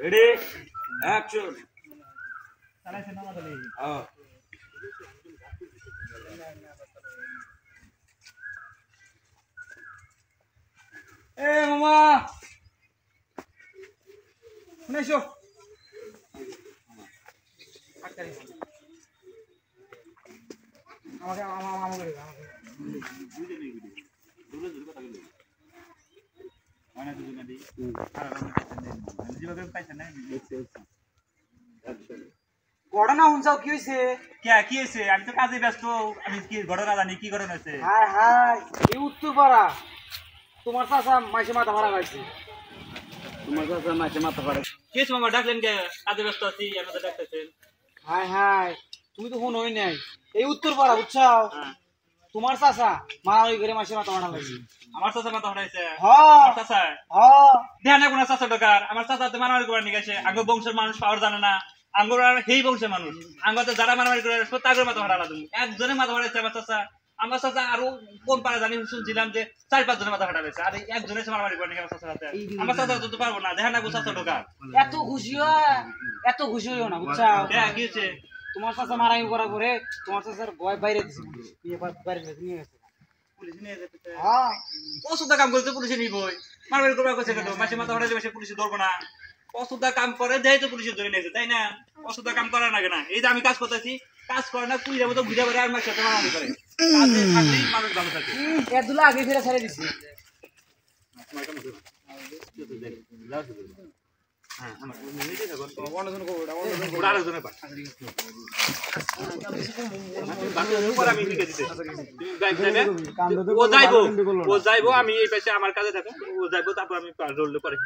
Ready action চালাইছে না আমাদের মামা শুনেছো আমাকে আমাকে ঘটনা শুনছাও কি হয়েছে? কি হয়েছে? আমি তো কাজে ব্যস্ত, আমি কি ঘটনা জানি কি ঘটনা হয়েছে? হায় হায় এই উত্তরপাড়া তোমার চাচা মাসে মাথা ভাড়া পাইছে। তোমার কাছে মাসে মাথা পাড়ে কি হয়েছে মামা, ডাকলেন কে? কাজে ব্যস্ত আছি, আমাদের ডাকতেছেন। হায় হায় তুমি তো ফোন হই নাই। এই উত্তরপাড়া বুঝছাও তোমার চাচা মারামারি করে মাসে মাথা ভাড়া পাইছে। আমার চাচা মাথা হরাইছে? হ্যাঁ আমার চাচা হ্যাঁ দেখানে কোন চাচা দরকার? আমার চাচা তো মারামারি করে নিয়ে গেছে। আঙ্গ বংশের মানুষ পাওয়ার জানে না, আঙ্গুর সেই বংশের মানুষ আঙ্গতে যারা মারামারি করে তাদের মাথা ভাড়া তুমি একজনের মাথা ভাড়াইছে আমার চাচা। আমার চাচা আরো কোন পাড়া জানি শুনছিলাম যে 4-5 জনের মাথা ভাড়া পেয়েছে, আর একজনের মারামারি করে নিয়ে আমার চাচার হাতে। আমার চাচা তো পারবো না, দেখা না গো চাচা দরকার। এত খুশি হইও না বুঝছাও। কি হয়েছে? তোমার চাচা মারামারি করার পরে তোমার চাচার ভয় বাইরে দিছে, বাইরে নিয়ে গেছে। পুলিশ নিয়ে যেতে হ্যাঁ অসুবিধা কাম করতে পুলিশে নিবই, মারামারি করবার করছে কেন? মাসে মাথা ভাড়া দেবে, পুলিশে ধরবো না? অসুবিধা কাম করে দেয় তো পুলিশে ধরে নিয়েছে, তাই না? অসুবিধা কাম করে না কেনা? এই যে আমি কাজ করতেছি, কাজ করে না কুড়ি মতো ঘুরে বেড়ে আর মাসে সাথে মারামারি করে। কাজে থাকলেই মানুষ ভালো থাকে। এদুলা আগে ফিরে ছেড়ে দিছি। ও যাইবো, আমি এই পাশে আমার কাজে থাকো, ও যাইবো, তারপর আমি রোল করে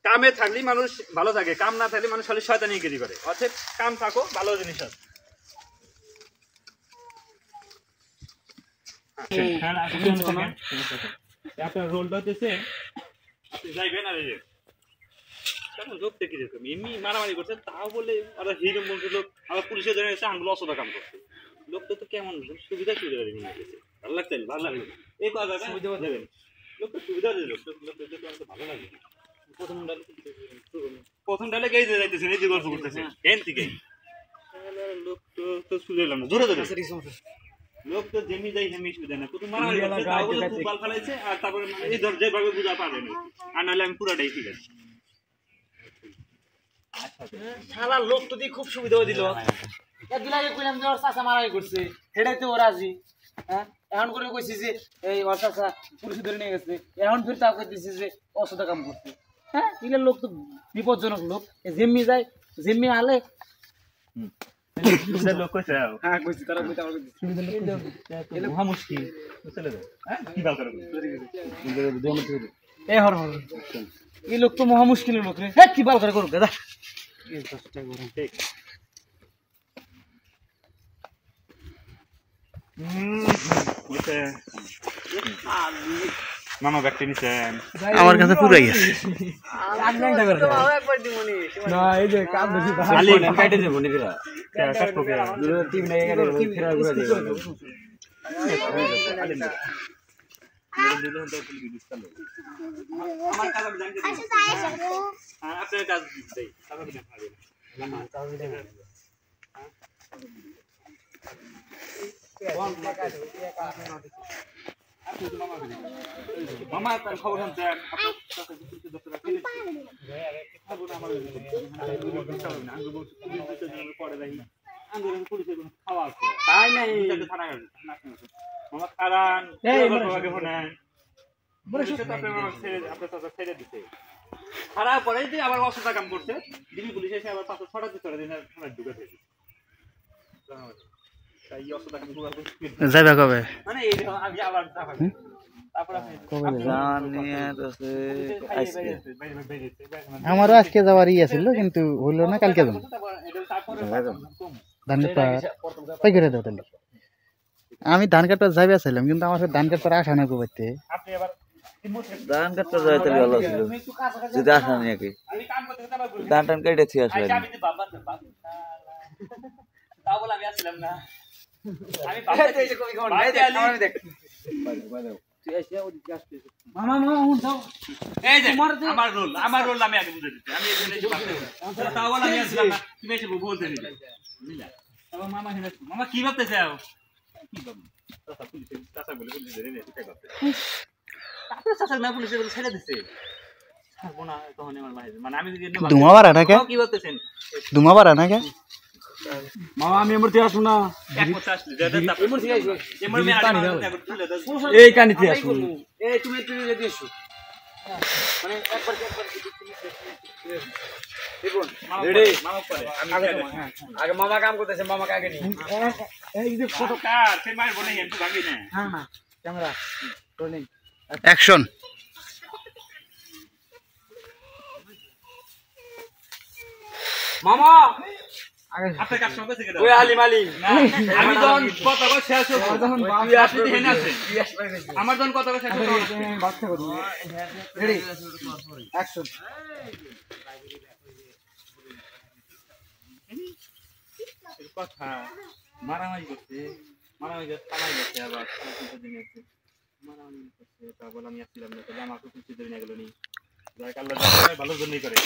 কামে থাকলেই মানুষ ভালো থাকে, কাম না থাকলে মানুষ খালি শয়তানি গিরি করে। অর্থাৎ কাম থাকো, ভালো জিনিস আছে। আপনার রোলটা হচ্ছে আপনি যাইবেন আর লোক থেকে এমনি মারামারি করছে, তাও বলে ওরা হিরো বলছিল আবার পুলিশে ধরে এসে আঙ্গুলো অসদা কাম করছে। লোকটা তো কেমন সুবিধা ভালো লাগছে, ভালো লাগলো এই কথা দেবেন। লোকটা সুবিধা দিল, লোকটা ভালো লাগে। প্রথম ডালে গেই যাইতেছে, এই যে গল্প করতেছে এন থেকে লোক তো সুবিধা এলাম না, ধরে ধরে লোক তো যেমনি যাই হেমি সুবিধা না। প্রথম মারামারি করছে, তাও বলে খুব বাল ফেলাইছে, আর তারপরে এই ধর যেভাবে বুঝা পারে না, আর নাহলে আমি পুরাটাই ঠিক আছে। শালা লোক তো দিয়ে খুব সুবিধা দিল। একদিন আগে কইলাম যে ওর চাচা মারামারি করছে, সেটাই তো ওরা রাজি। হ্যাঁ এখন করে কইছি যে এই ওর চাচা পুলিশে ধরে নিয়ে গেছে, এখন ফির তাও কইতেছে যে অসুবিধা কাম করছে। হ্যাঁ এগুলো লোক তো বিপজ্জনক লোক। জিম্মি যায়, জিম্মি আলে লোক কইছে হ্যাঁ কইছি তারা কইতে আমার মহা মুশকিল চলে যায়। হ্যাঁ কি বাল করে এই হর হর এই লোক তো মহা মুশকিলের লোক রে। হ্যাঁ কি বাল করে করুক দাদা ঠিক। মামা ব্যাগটা নিছেন? আমার কাছে পুরাই আছে না এই যে কাম বেশি খালি কাটে দেব নিরা কাটবো কে? টিম নাই গেলে ফিরা ঘুরে দেব আমার কাজ আমি জানতে চাই। আপনার কাজ দেই, তারপর আপনি পাবেন। মামা তার খবর শুনছেন? তাই নাই মামা খারান খারাপ পরে যে আবার অসুবিধা কাম করছে, দিবি পুলিশ এসে আবার 500-6 দিন ঢুকে থাকে। তাই অসুবিধা কাম যাবে কবে মানে এই আমি আবার আমারও আজকে যাওয়ার ইয়ে ছিল কিন্তু হইলো না, কালকে যাবো। ধান কাটতে কই করে দাও তাহলে। আমি ধান কাটতে যাইবে ছিলাম কিন্তু আমার ধান কাটতে আসা না করতে। ধান কাটতে যাইতে ভালো ছিল যদি আসা নিয়ে কি ধান টান কেটেছি আসলে তাও বলে আমি আসছিলাম না। আমি এই যে কবি কোন এই দেখ আমার দেখ তুই এসে ওদিকে আসতে মামা মামা উঠ যাও এই যে আমার রোল আমি আগে বুঝে দিচ্ছি আমি এখানে এসে বাদ দেব তাও বলে আমি আসলাম না তুমি এসে বলতে নিলে বুঝলা তাও মামা কি ভাবতেছে কি ভাববো চাচা বলে পুলিশ ধরে নিয়ে ঠিক আছে তারপরে চাচা না পুলিশে বলে ছেড়ে দিছে ছাড়বো না তখন আমার মায়ের মানে আমি যদি ধুমা বাড়া না কে কি ভাবতেছেন ধুমা বাড়া না কে মামা আমি এমরতে আসুন না এক কথা আসলে দে তারপর এমরতে আইছো এমন মেয়ে আগে তুলে দাও এই কানিতে আসুন এই তুমি যদি এসো মানে একবার দেখুন রেডি মামা পরে আমি আগে মামা কাম করতেছে মামাকে আগে নিয়ে এই যে কত কার সে মায়ের বলে একটু ভাগি না হ্যাঁ না ক্যামেরা রোলিং অ্যাকশন মামা আপনি কাজ সঙ্গে থেকে দাও ওই আলী মালি না আমি যখন কথা কই শেষ হবো তুই আসতে হেন আছে আমার যখন কথা কই শেষ হবো বাচ্চা করি রেডি অ্যাকশন কথা মারামারি করছে থানায় গেছে আবার থানা কিছু দিন আছে মারামারি করছে তারপর আমি আসছিলাম না তাহলে আমাকে কিছু দিন গেল নি যাই আল্লাহ জানে ভালো জন্যই করে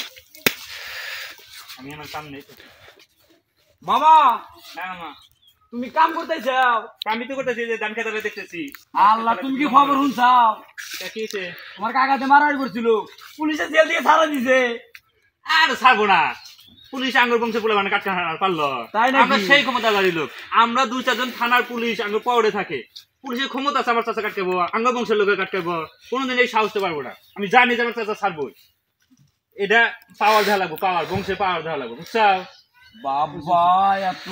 আমি আমার সামনে মামা হ্যাঁ মামা তুমি কাম করতেছো আমি তো করতেছি যে ধান খেতে দেখতেছি আল্লাহ তুমি কি খবর শুনছাও তা কি হয়েছে তোমার কাকাতে মারামারি করছিল পুলিশে জেল থেকে ছাড়া দিছে আর ছাড়বো না পুলিশ আঙ্গুর বংশে বলে মানে কাটতে পারলো তাই নাকি? আমরা সেই ক্ষমতাধারী লোক আমরা 2-4 জন থানার পুলিশ আঙ্গুর পাওয়ারে থাকে পুলিশের ক্ষমতা আছে আমার চাচা কাটকাবো আঙ্গ বংশের লোকের কাটকাবো কোনোদিন এই সাহস পারবো না আমি জানি যে আমার চাচা ছাড়বো এটা পাওয়ার দেওয়া লাগবো পাওয়ার বংশের পাওয়ার দেওয়া লাগবো বুঝছো বাবা এত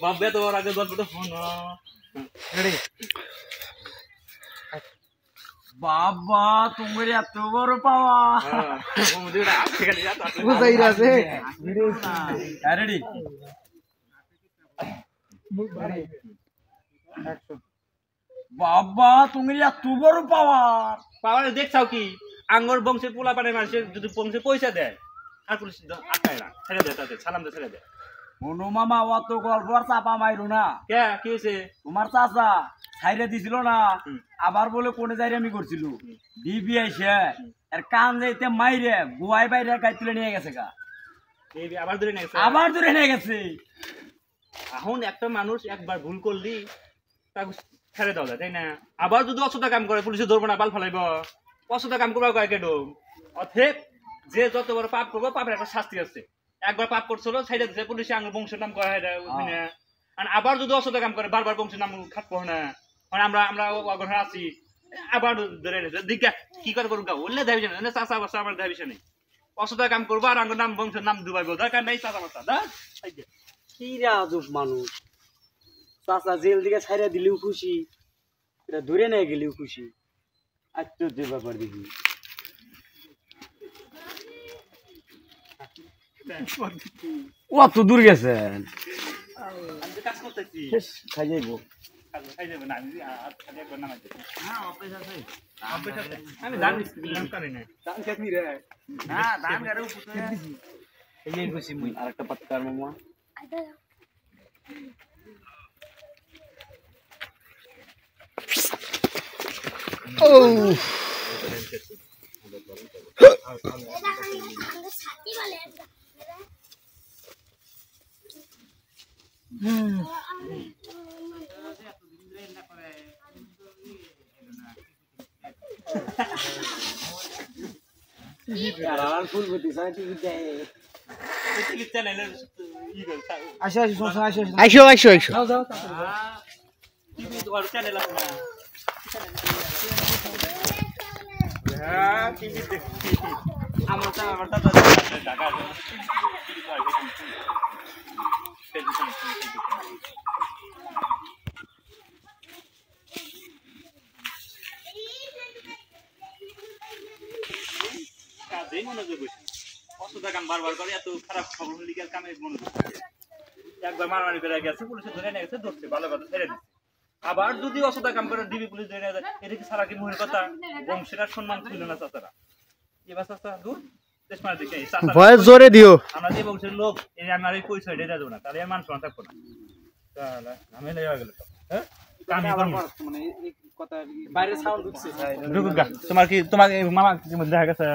বাবা তো আগে গল্পটা শোন বাবা তোমার এত বড় পাওয়া বুঝাই আছে রেডি বাবা তুমি এত বড় পাওয়ার পাওয়ার দেখছাও কি আঙ্গর বংশের পোলা পানের মানুষের যদি বংশে পয়সা দেয় আর পুলিশ আটকায় না ছেড়ে দেয় তাদের সালাম দিয়ে ছেড়ে দেয় কোনো মামা অত গল্প আর চাপা মাইরো না কে কি হয়েছে তোমার চাচা ছাইরে দিছিল না আবার বলে কোনে যাই আমি করছিল ডিবি আইসে আর কান যাইতে মাইরে গুয়াই বাইরে গাই তুলে নিয়ে গেছে গা এই আবার ধরে নিয়েছে আবার ধরে নিয়ে গেছে এখন একটা মানুষ একবার ভুল করলি তাকে ছেড়ে দেওয়া যায় তাই না আবার যদি অসুবিধা কাম করে পুলিশে ধরবো না বাল ফেলাইব অসুবিধা কাম করবো কয়েক অথেব যে যত বড় পাপ করবো পাপের একটা শাস্তি আছে একবার পাপ করছিল সাইডে দিচ্ছে পুলিশে আঙ্গুর বংশের নাম করা হয় না আর আবার যদি অসুবিধা কাম করে বারবার বংশের নাম খাটবো না মানে আমরা অগ্রহ আছি আবার ধরে নিয়েছে দিকা কি করে করুন বললে দাবি না চাষা বাসা আমার দাবি নেই অসুবিধা কাম করবো আর আঙ্গুর নাম বংশের নাম ডুবাইবো দরকার নেই চাষা বাসা দা কি রাজব মানুষ চাচা জেল দিকে ছাইরা দিলেও খুশি এটা ধরে নিয়ে গেলেও খুশি আশ্চর্য ব্যাপার দেখি অত দূর গেছেন আমি কাজ করতেছি খাই যাইব খাই যাবে না আমি খালি একবার নামাই দেবো আমি ধান কারি না ধান খেতনি রে না ধান গাড়ি এই খুশি মুই আরেকটা পাতকার মামা ও ফুলবতী সাইটি দেয় চ্যানেলের আসো আসো আসো আসো আইসো আইসো আইসো যাও যাও টিভি তো চ্যানেল আছে না হ্যাঁ টিভি দেখছি আমার দাদা ঢাকা কাজেই মনোযোগ হয়েছে অসুবিধা কাম বারবার করে এত খারাপ খবর লিগের কামে মনোযোগ একবার মারামারি করে গেছে পুলিশে ধরে নিয়ে গেছে ধরছে ভালো কথা ছেড়ে দিচ্ছে আবার যদি অসুবিধা কাম করে ডিবি পুলিশ ধরে নিয়ে যায় এটা কি সারা কি মহির কথা বংশের সম্মান ছিল না চাচারা এবার চাচা দূর চেষ্টা দেখে চাচা ভয়েস জোরে দিও আমরা যে বংশের লোক এই আমার এই পরিচয় দিয়ে দেবো না তাহলে মান সম্মান থাকবো না তাহলে আমি লেগে গেল হ্যাঁ কামি করব মানে এই কথা বাইরে সাউন্ড ঢুকছে তোমার কি তোমার মামা কি দেখা গেছে